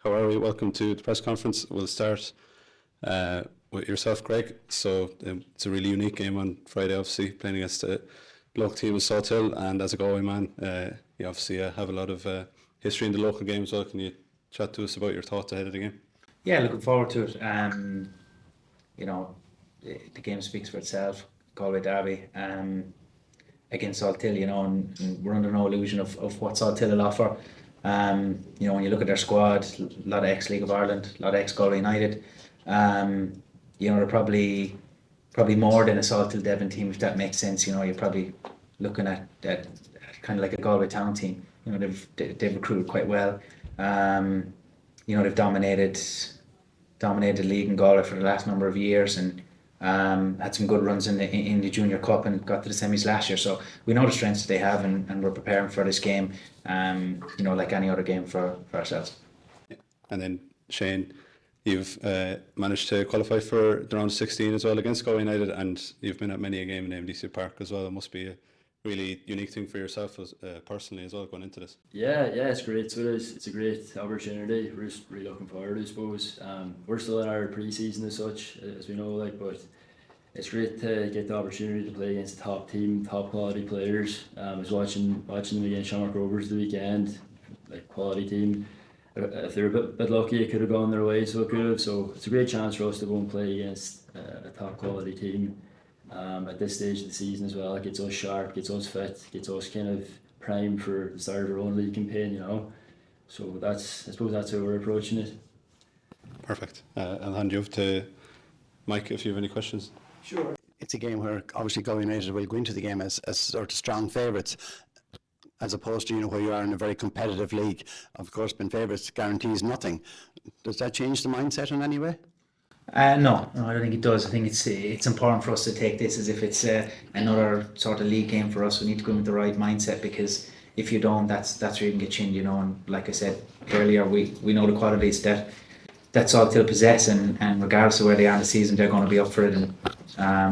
How are we? Welcome to the press conference. We'll start with yourself, Greg. So it's a really unique game on Friday, obviously, playing against a local team in Salthill, and as a Galway man, you obviously have a lot of history in the local game as well. Can you chat to us about your thoughts ahead of the game? Yeah, looking forward to it. You know, the game speaks for itself. Galway Derby against Salthill, and we're under no illusion of what Salthill will offer. When you look at their squad, a lot of ex-League of Ireland, a lot of ex-Galway United. They're probably more than a Salthill Devon team, if that makes sense. You're probably looking at kind of like a Galway town team. They've recruited quite well. They've dominated the league in Galway for the last number of years, and had some good runs in the Junior Cup and got to the semis last year. So we know the strengths that they have, and we're preparing for this game, like any other game for ourselves. Yeah. And then Shane, you've managed to qualify for the round of 16 as well against Galway United, and you've been at many a game in Eamonn Deacy Park as well. It must be a really unique thing for yourself as personally as well going into this. Yeah, it's great. So it's a great opportunity. We're just really looking forward, I suppose. We're still in our pre-season as such, as we know, but it's great to get the opportunity to play against a top team, top quality players. I was watching them against Shamrock Rovers the weekend, like quality team. If they were a bit lucky, it could have gone their way, so it could have. So it's a great chance for us to go and play against a top quality team. At this stage of the season as well, it gets us sharp, gets us fit, gets us kind of primed for the start of our own league campaign, So I suppose that's how we're approaching it. Perfect. I'll hand you over to Mike if you have any questions. Sure. It's a game where obviously Galway United will go into the game as sort of strong favourites, as opposed to where you are in a very competitive league. Of course, being favourites guarantees nothing. Does that change the mindset in any way? No, I don't think it does. I think it's important for us to take this as if it's another sort of league game for us. We need to go in with the right mindset, because if you don't, that's where you can get chinned, And like I said earlier, we know the qualities that Salthill possess, and regardless of where they are in the season, they're going to be up for it. And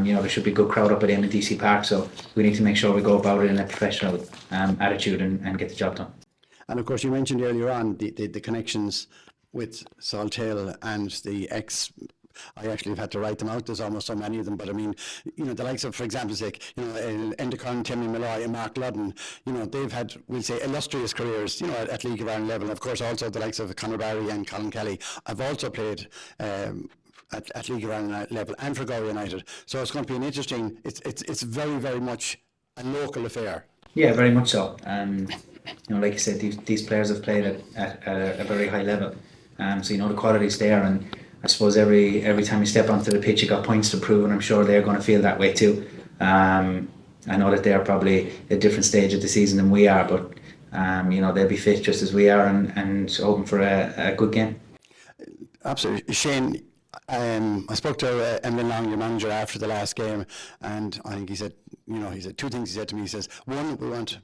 there should be a good crowd up at Eamonn Deacy Park, so we need to make sure we go about it in a professional attitude and get the job done. And of course, you mentioned earlier on the connections with Salthill and the ex. I actually have had to write them out. There's almost so many of them, but I mean, the likes of, for example's sake, Endicott, Timmy Malloy, and Mark Ludden, they've had, we'll say, illustrious careers, at League of Ireland level. And of course, also the likes of Conor Barry and Colin Kelly have also played at League of Ireland level and for Galway United. So it's going to be an interesting. It's very, very much a local affair. Yeah, very much so. Like you said, these players have played at a very high level. So the quality's there, and I suppose every time you step onto the pitch, you got points to prove, and I'm sure they're going to feel that way too. I know that they're probably at a different stage of the season than we are, but they'll be fit just as we are, and hoping for a good game. Absolutely, Shane. I spoke to Eamonn Long, your manager, after the last game, and I think he said two things. He said to me, he says, one, we want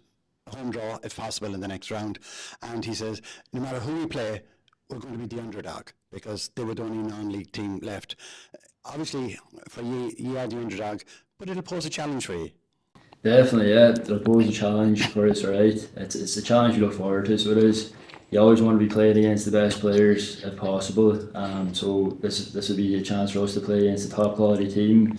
a home draw if possible in the next round, and he says, no matter who we play, we're going to be the underdog, because they were the only non-league team left. Obviously, for you are the underdog, but it'll pose a challenge for you. Definitely, yeah. It'll pose a challenge for us, right? It's a challenge you look forward to, so it is. You always want to be playing against the best players if possible. So this will be a chance for us to play against a top quality team.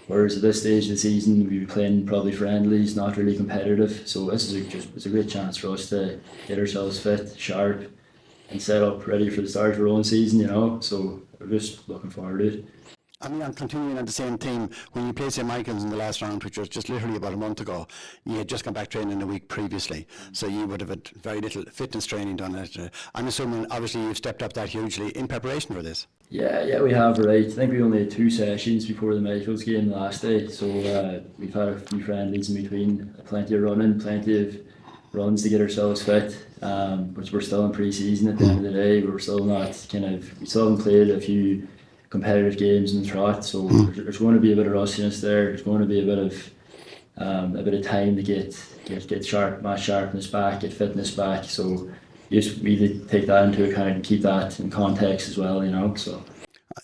Whereas at this stage of the season, we'll be playing probably friendlies, not really competitive. So this is it's a great chance for us to get ourselves fit, sharp, and set up ready for the start of our own season, So we're just looking forward to it. I mean, I'm continuing on the same theme. When you played St. Michael's in the last round, which was just literally about a month ago, you had just come back training a week previously, so you would have had very little fitness training done. I'm assuming, obviously, you've stepped up that hugely in preparation for this. Yeah, we have, right. I think we only had 2 sessions before the Michael's game the last day, so we've had a few friendlies in between, plenty of running, plenty of runs to get ourselves fit, but we're still in pre-season at the end of the day. We still haven't played a few competitive games in the trot, so there's going to be a bit of rustiness there. There's going to be a bit of time to get sharpness back, get fitness back. So you just really take that into account and keep that in context as well, So.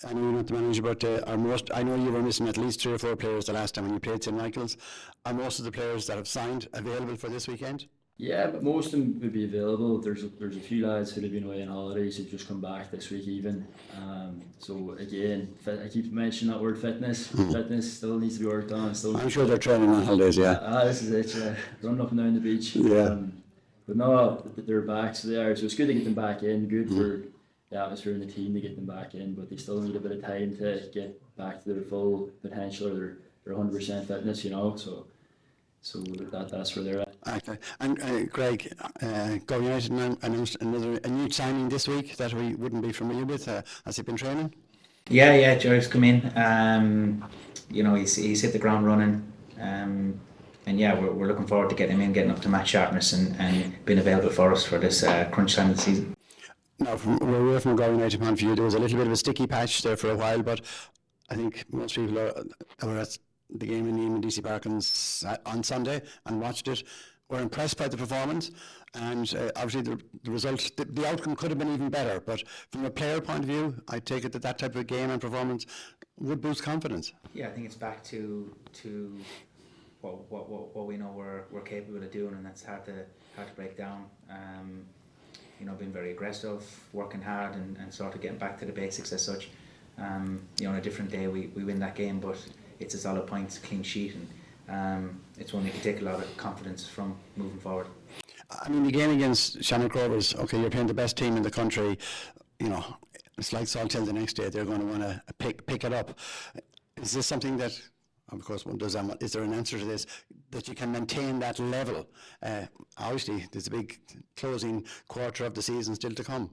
I know you're not the manager, but I know you were missing at least 3 or 4 players the last time when you played St. Michael's. Are most of the players that have signed available for this weekend? Yeah, but most of them would be available. There's a few lads who've been away on holidays who've just come back this week even. So again, I keep mentioning that word fitness. Fitness still needs to be worked on. Still, I'm sure they're training on holidays, yeah. this is it. Yeah, running up and down the beach. Yeah. But no, they're back, so they are. So it's good to get them back in. Good for the atmosphere and the team to get them back in. But they still need a bit of time to get back to their full potential or their 100% fitness. So that's where they're at. Okay. And Greg, Galway United announced a new signing this week that we wouldn't be familiar with. Has he been training? Yeah, Joe's come in. He's hit the ground running. And yeah, we're looking forward to getting him in, getting up to match sharpness and being available for us for this crunch time of the season. Now, we're away from a Galway United point of view. There was a little bit of a sticky patch there for a while, but I think most people were at the game in Eamonn Deacy Park on Sunday and watched it. Were impressed by the performance, and obviously the result, the outcome could have been even better. But from a player point of view, I take it that type of game and performance would boost confidence. Yeah, I think it's back to what we know we're capable of doing, and that's hard to break down. Being very aggressive, working hard, and sort of getting back to the basics as such. On a different day we win that game, but it's a solid point, clean sheet, and it's one you can take a lot of confidence from moving forward. I mean, the game against Shamrock Rovers, okay, you're playing the best team in the country. It's like Salthill the next day. They're going to want to pick it up. Is this something that, of course, one does? Is there an answer to this that you can maintain that level? Obviously, there's a big closing quarter of the season still to come.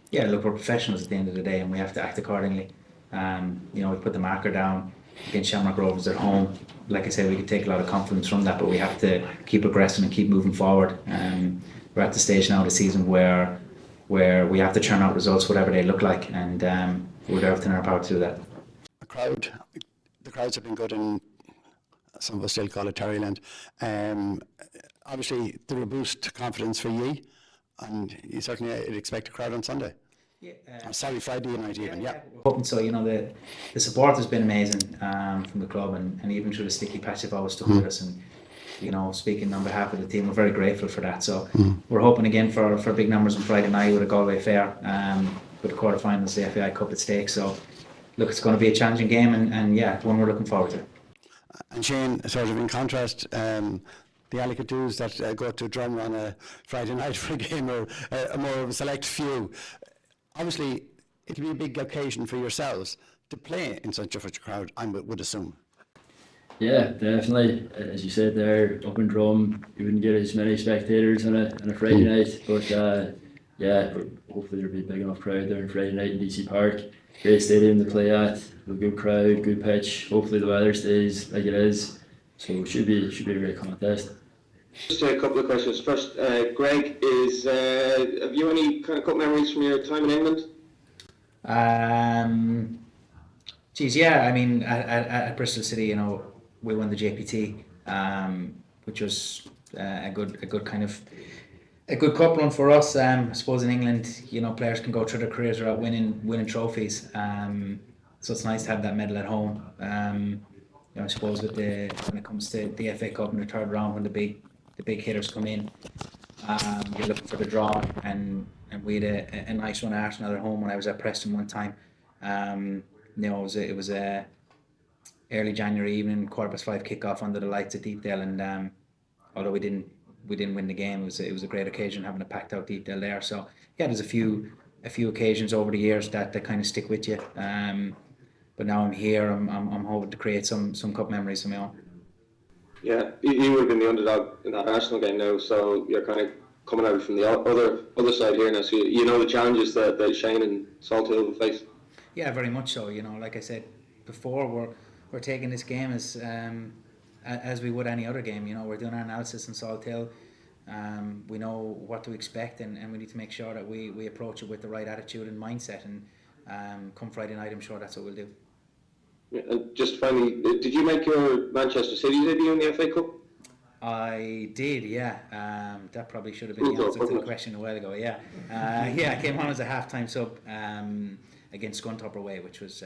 Yeah, look, we're professionals at the end of the day, and we have to act accordingly. We put the marker down against Shamrock Rovers at home. Like I said, we could take a lot of confidence from that, but we have to keep progressing and keep moving forward. We're at the stage now of the season where we have to churn out results, whatever they look like, and we'll do everything in our power to do that. The crowds have been good in, some of us still call it Terryland. Obviously, they will boost confidence for ye, and you certainly expect a crowd on Sunday. Yeah, Friday night even. Yeah. We're hoping so. The support has been amazing from the club, and even through the sticky patch, they've always stuck with us. And speaking on behalf of the team, we're very grateful for that. So we're hoping again for big numbers on Friday night with a Galway fair, with the quarterfinals, the FAI Cup at stake. So look, it's going to be a challenging game, and yeah, one we're looking forward to. And Shane, sort of in contrast, the Alicatus that go to Drum on a Friday night for a game or a more of a select few. Obviously, it'll be a big occasion for yourselves to play in such a crowd, I would assume. Yeah, definitely. As you said there, up in Drum, you wouldn't get as many spectators on a Friday night, but hopefully there'll be a big enough crowd there on Friday night in Deacy Park. Great stadium to play at, a good crowd, good pitch. Hopefully the weather stays like it is, so it should be a great contest. Just a couple of questions. First, Greg, have you any kind of cup memories from your time in England? Yeah. I mean, at Bristol City, we won the JPT, which was a good cup run for us. I suppose in England, players can go through their careers without winning trophies. So it's nice to have that medal at home. I suppose when it comes to the FA Cup in the third round, when the big hitters come in, you're looking for the draw, and we had a nice one at Arsenal at home when I was at Preston one time. It was a early January evening, 5:15 kickoff under the lights at Deepdale, and although we didn't win the game, it was a great occasion having a packed out Deepdale there. So yeah, there's a few occasions over the years that kind of stick with you. But now I'm here, I'm hoping to create some cup memories of my own. Yeah, you would have been the underdog in that Arsenal game now, so you're kind of coming out from the other side here now, so you know the challenges that Shane and Salthill will face. Yeah, very much so. Like I said before, we're taking this game as we would any other game. We're doing our analysis in Salthill. We know what to expect, and we need to make sure that we approach it with the right attitude and mindset, and come Friday night, I'm sure that's what we'll do. Yeah, and just finally, did you make your Manchester City debut in the FA Cup? I did, yeah. That probably should have been the answer to the question a while ago. Yeah, I came on as a half-time sub against Scunthorpe away, which was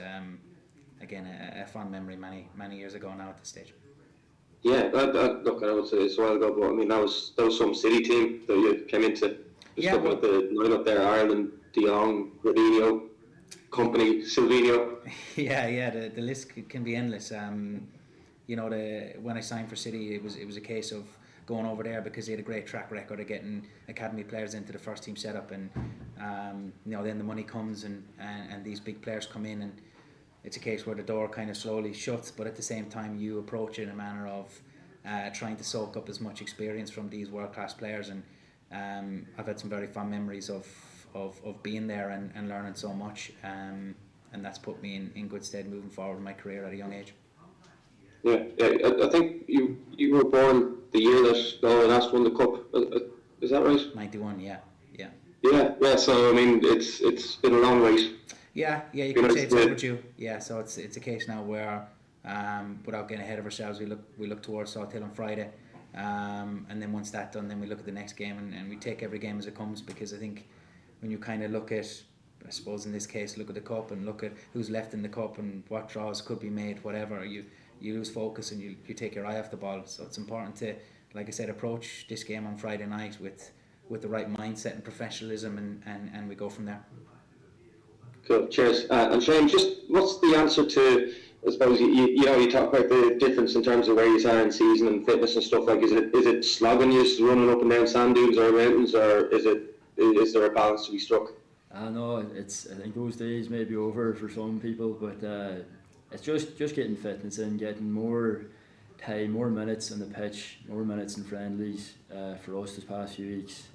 again a fond memory many years ago now at this stage. Yeah, look, I would say it's a while ago, but I mean that was some City team that you came into. Just looking at the lineup there: Ireland, De Jong, Rodinho, Company, Silvino. Yeah. The list can be endless. You know, when I signed for City, it was a case of going over there because they had a great track record of getting academy players into the first team setup, and you know, then the money comes and these big players come in, and it's a case where the door kind of slowly shuts, but at the same time you approach it in a manner of trying to soak up as much experience from these world-class players, and I've had some very fond memories of being there and learning so much, and that's put me in good stead moving forward in my career at a young age. Yeah. I think you were born the year that Galway last won the cup. Is that right? 91, yeah. Yeah. So I mean, it's been a long wait. Yeah, you can say it's overdue. Yeah, so it's a case now where, without getting ahead of ourselves, we look towards Salthill on Friday, and then once that's done, then we look at the next game, and we take every game as it comes, because I think when you kind of look at, I suppose in this case, look at the cup and look at who's left in the cup and what draws could be made, whatever, you lose focus and you take your eye off the ball. So it's important to, like I said, approach this game on Friday night with the right mindset and professionalism, and we go from there. Cool, cheers. And Shane, just what's the answer to, I suppose, you know, you talk about the difference in terms of where you are in season and fitness and stuff, like, is it slogging you running up and down sand dunes or mountains, or is there a balance to be struck? No, I think those days may be over for some people, but it's just getting fitness in, getting more time, more minutes on the pitch, more minutes in friendlies for us this past few weeks.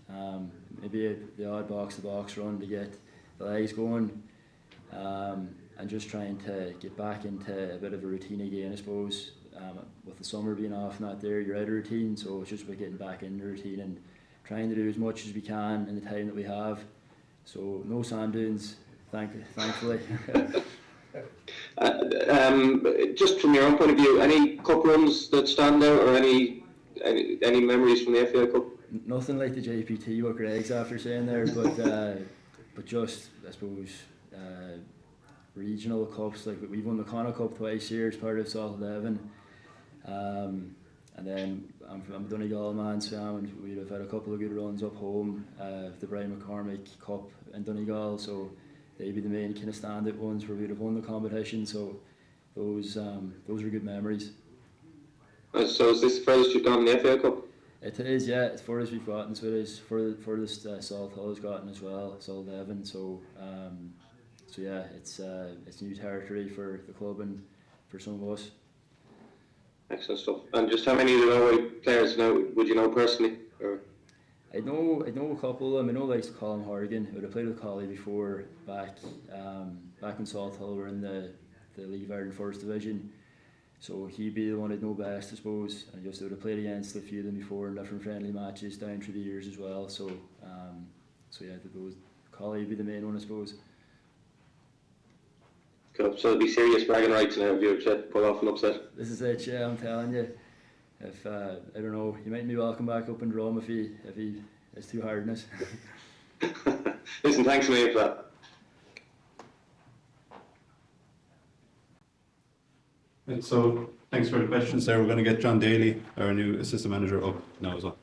Maybe the odd box-to-box run to get the legs going, and just trying to get back into a bit of a routine again, I suppose. With the summer being off, not there, you're out of routine, so it's just about getting back in the routine and trying to do as much as we can in the time that we have. So no sand dunes, thankfully. Just from your own point of view, any cup runs that stand out, or any memories from the FAI Cup? Nothing like the JPT, what Greg's after saying there, but just, I suppose, regional cups, like we've won the Connacht Cup twice here as part of Salthill Devon, and then I'm a Donegal man, so and we'd have had a couple of good runs up home, the Brian McCormick Cup in Donegal, so they'd be the main kind of standout ones where we'd have won the competition, so those were good memories. So is this the furthest you've gone in the FAI Cup? It is, yeah, as far as we've gotten, so it is furthest Salthill has gotten as well, Salthill Devon, so yeah, it's new territory for the club and for some of us. Excellent stuff. And just how many of the Galway players now would you know personally? Or? I know a couple of them. I know like Colin Horgan, who would have played with Collie before back in Salthill. We're in the League of Ireland First Division, so he'd be the one I'd know best, I suppose. And I would have played against a few of them before in different friendly matches down through the years as well. So yeah, Collie would be the main one, I suppose. Cool. So it'll be serious bragging rights now if you pull off an upset. This is it, yeah, I'm telling you. If I don't know, you might be welcome back up in Drum if he is too hard on us. Listen, thanks a million for that. Right, so thanks for the questions there. We're going to get Jon Daly, our new assistant manager, up now as well.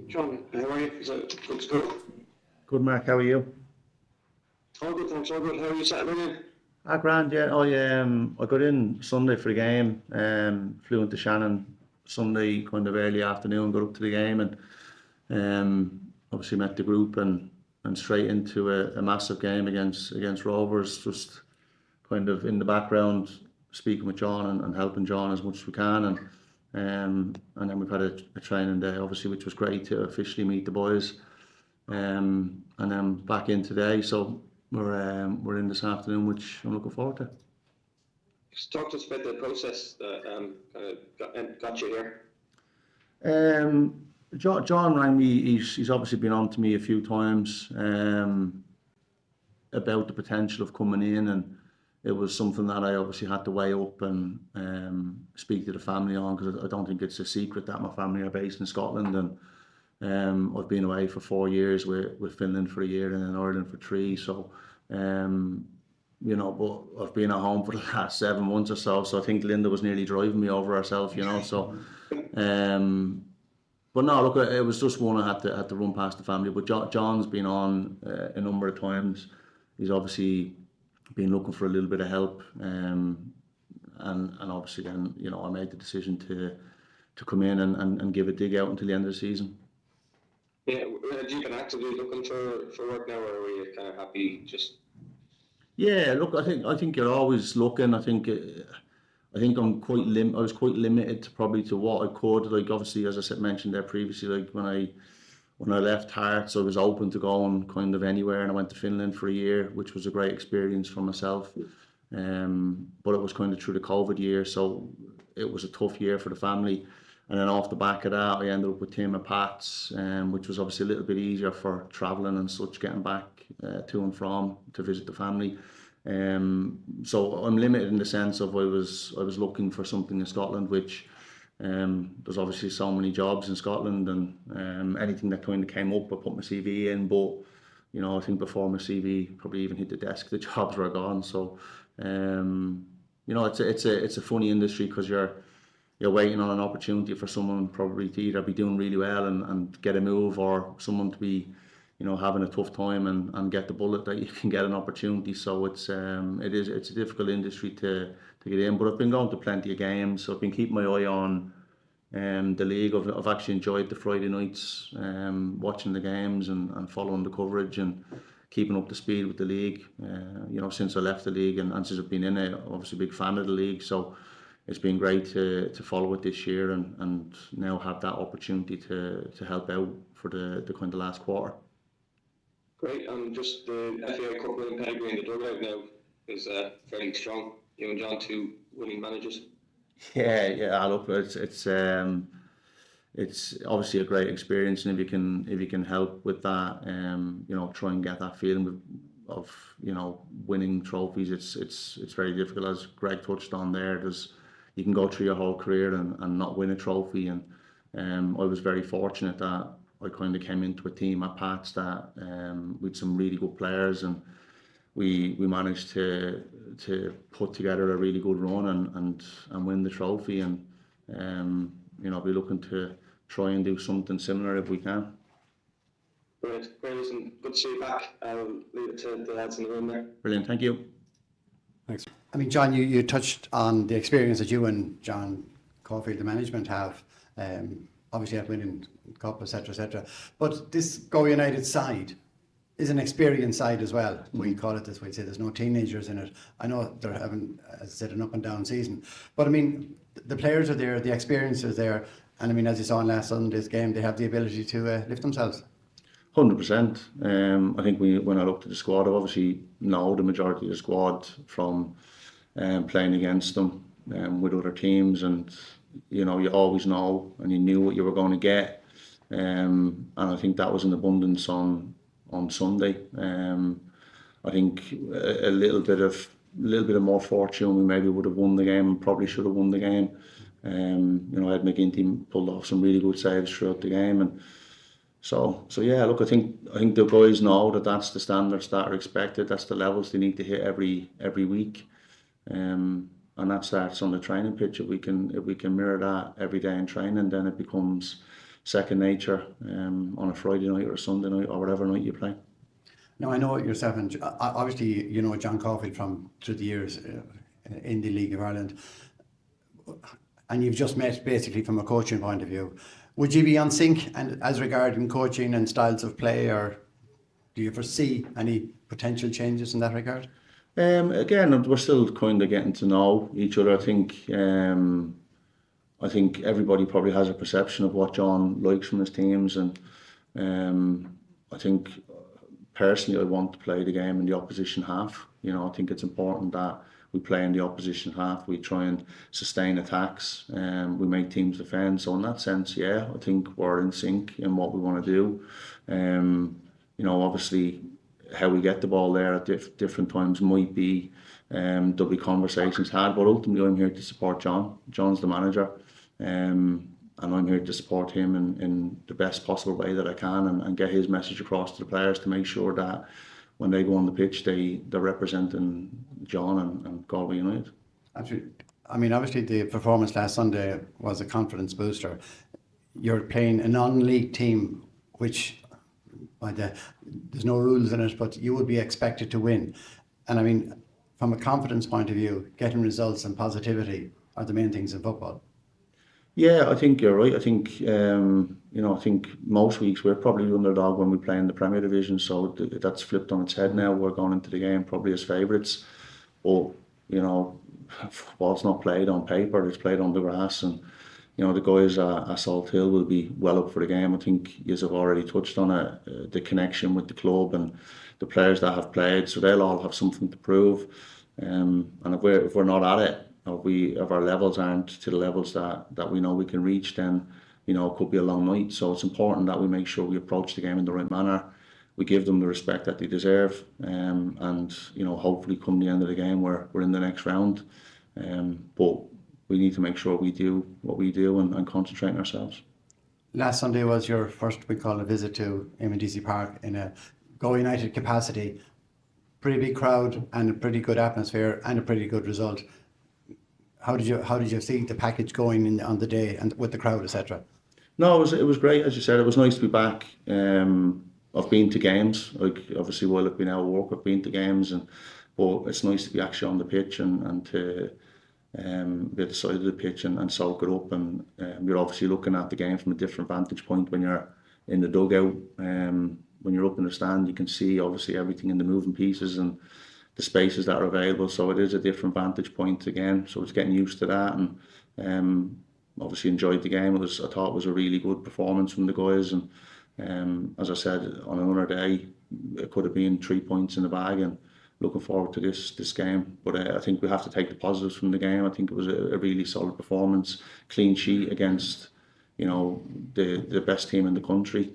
John, how are you? Looks good. Good, Mark. How are you? All good, thanks. All good. How are you settling in? Grand, yeah. I got in Sunday for the game. Flew into Shannon Sunday kind of early afternoon, got up to the game, and obviously met the group and straight into a massive game against Rovers. Just kind of in the background, speaking with John and helping John as much as we can, and then we've had a training day, obviously, which was great to officially meet the boys, and then back in today. So we're in this afternoon, which I'm looking forward to. Just talk to us about the process that kind of got you here. John rang me. He's obviously been on to me a few times about the potential of coming in, and it was something that I obviously had to weigh up and speak to the family on, because I don't think it's a secret that my family are based in Scotland, and I've been away for 4 years with Finland for a year and in Ireland for 3. So you know, but I've been at home for the last 7 months or so I think Linda was nearly driving me over herself, you know, so but no, look, it was just one I had to run past the family. But John's been on a number of times. He's obviously been looking for a little bit of help, and obviously then, you know, I made the decision to come in and give a dig out until the end of the season. Yeah, have you been actively looking for work now, or were you kind of happy just? Yeah, look, I think you're always looking. I think I'm quite I was quite limited probably to what I could. Like obviously, as I said, mentioned there previously, like when I left Hearts, I was open to going kind of anywhere, and I went to Finland for a year, which was a great experience for myself. But it was kind of through the COVID year, so it was a tough year for the family. And then off the back of that, I ended up with Tim and Pat's, which was obviously a little bit easier for travelling and such, getting back to and from to visit the family. So I'm limited in the sense of I was looking for something in Scotland, which there's obviously so many jobs in Scotland, and anything that kind of came up, I put my CV in. But you know, I think before my CV probably even hit the desk, the jobs were gone. So you know, it's a funny industry because you're waiting on an opportunity for someone probably to either be doing really well and get a move, or someone to be, you know, having a tough time and get the bullet that you can get an opportunity. So it's a difficult industry to get in. But I've been going to plenty of games, so I've been keeping my eye on the league. I've actually enjoyed the Friday nights, watching the games and following the coverage and keeping up to speed with the league. You know, since I left the league and since I've been in it, obviously a big fan of the league. So it's been great to follow it this year and now have that opportunity to help out for the kind of last quarter. Great, and just the FAI Cup winning pedigree in the dugout now is fairly strong. You and John, 2 winning managers. Yeah. Look, it's obviously a great experience, and if you can help with that, you know, try and get that feeling of you know, winning trophies. It's very difficult, as Greg touched on there. You can go through your whole career and not win a trophy, and I was very fortunate that I kind of came into a team at Pats that with some really good players, and we managed to put together a really good run and win the trophy, and you know, be looking to try and do something similar if we can. Brilliant. Great, listen, good to see you back. I'll leave it to the lads in the room there. Brilliant, thank you. Thanks. I mean, John, you touched on the experience that you and John Caulfield, the management, have, obviously at winning Cup, etc. But this Go United side is an experienced side as well. We call it this way. Say there's no teenagers in it. I know they're having, as I said, an up and down season. But I mean, the players are there, the experience is there, and I mean, as you saw in last Sunday's game, they have the ability to lift themselves. 100%. I think when I looked at the squad, I obviously know the majority of the squad from playing against them with other teams, and you know, you always know and you knew what you were going to get, and I think that was in abundance on Sunday. I think a little bit of more fortune, we maybe would have won the game and probably should have won the game. You know, Ed McGinty pulled off some really good saves throughout the game, and so yeah, look, I think the guys know that that's the standards that are expected. That's the levels they need to hit every week, and that starts on the training pitch. If we can mirror that every day in training, then it becomes second nature on a Friday night or a Sunday night or whatever night you play. Now, I know yourself, and obviously you know Jon Caulfield from through the years in the League of Ireland, and you've just met basically from a coaching point of view. Would you be on sync and as regarding coaching and styles of play, or do you foresee any potential changes in that regard? Again, we're still kind of getting to know each other. I think everybody probably has a perception of what John likes from his teams, and I think personally I want to play the game in the opposition half. You know, I think it's important that we play in the opposition half. We try and sustain attacks, we make teams defend. So in that sense, yeah, I think we're in sync in what we want to do. You know, obviously how we get the ball there at different times might be there'll be conversations had, but ultimately I'm here to support John. John's the manager, and I'm here to support him in the best possible way that I can, and get his message across to the players to make sure that when they go on the pitch, they're representing John and Galway United. Absolutely. I mean, obviously the performance last Sunday was a confidence booster. You're playing a non-league team, which there's no rules in it, but you would be expected to win. And I mean, from a confidence point of view, getting results and positivity are the main things in football. Yeah, I think you're right. I think I think most weeks we're probably the underdog when we play in the Premier Division. So that's flipped on its head now. We're going into the game probably as favourites, but football's not played on paper; it's played on the grass. And the guys at Salthill will be well up for the game. I think you have already touched on it, the connection with the club and the players that have played. So they'll all have something to prove. And if we're not at it, if our levels aren't to the levels that we know we can reach, then it could be a long night. So it's important that we make sure we approach the game in the right manner. We give them the respect that they deserve, and hopefully come the end of the game we're in the next round. But we need to make sure we do what we do and concentrate on ourselves. Last Sunday was your first, we call a visit to Eamonn Deacy Park in a Galway United capacity. Pretty big crowd and a pretty good atmosphere and a pretty good result. How did you see the package going on the day and with the crowd, etc.? No, it was great. As you said, it was nice to be back. I've been to games, like obviously while I've been out of work, I've been to games, but it's nice to be actually on the pitch and to be at the side of the pitch and soak it up. And you're obviously looking at the game from a different vantage point when you're in the dugout. When you're up in the stand, you can see obviously everything in the moving pieces and the spaces that are available. So it is a different vantage point again. So it's getting used to that, and obviously enjoyed the game. I thought it was a really good performance from the guys, and as I said, on another day it could have been 3 points in the bag, and looking forward to this game. But I think we have to take the positives from the game. I think it was a really solid performance, clean sheet against the best team in the country.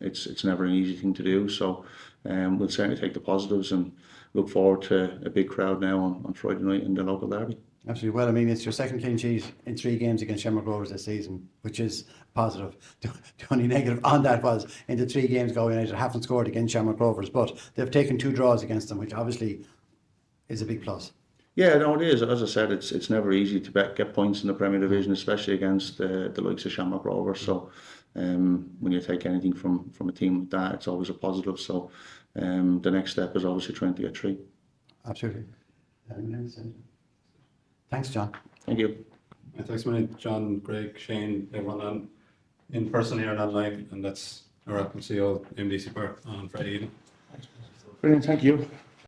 It's never an easy thing to do, so we'll certainly take the positives and look forward to a big crowd now on Friday night in the local derby. Absolutely. Well, I mean, it's your second clean sheet in 3 games against Shamrock Rovers this season, which is positive. The only negative on that was in the 3 games Galway United haven't scored against Shamrock Rovers, but they've taken 2 draws against them, which obviously is a big plus. Yeah, no, it is. As I said, it's never easy to get points in the Premier Division, especially against the likes of Shamrock Rovers. So when you take anything from a team like that, it's always a positive. So the next step is obviously trying to get 3. Absolutely. Thanks, John. Thank you. Thanks, many, John, Greg, Shane, everyone in person here and online. And that's a wrap. We'll see you all in Deacy Park on Friday evening. Brilliant. Thank you.